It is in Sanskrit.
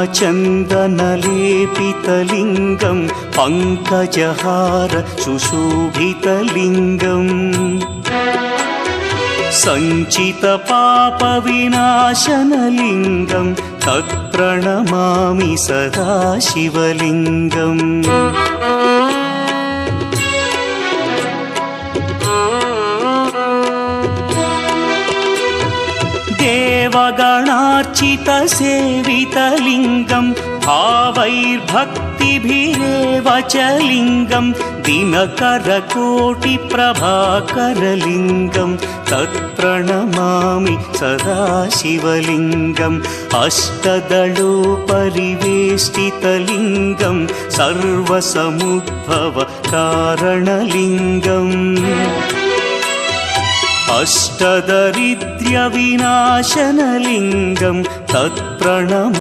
श्यामचन्दनलेपितलिङ्गं पङ्कजहार सुशोभितलिङ्गम् सञ्चितपापविनाशनलिङ्गं तत्प्रणमामि सदा शिवलिङ्गम् देवगणार्चितसेवितलिङ्गं भावैर्भक्तिभिरेव च लिङ्गं दिनकरकोटिप्रभाकरलिङ्गं तत्प्रणमामि सदा शिवलिङ्गम् अष्टदलोपरिवेष्टितलिङ्गं सर्वसमुद्भवकारणलिङ्गम् अष्टदरिद्र्यविनाशनलिङ्गं तत्प्रणमामि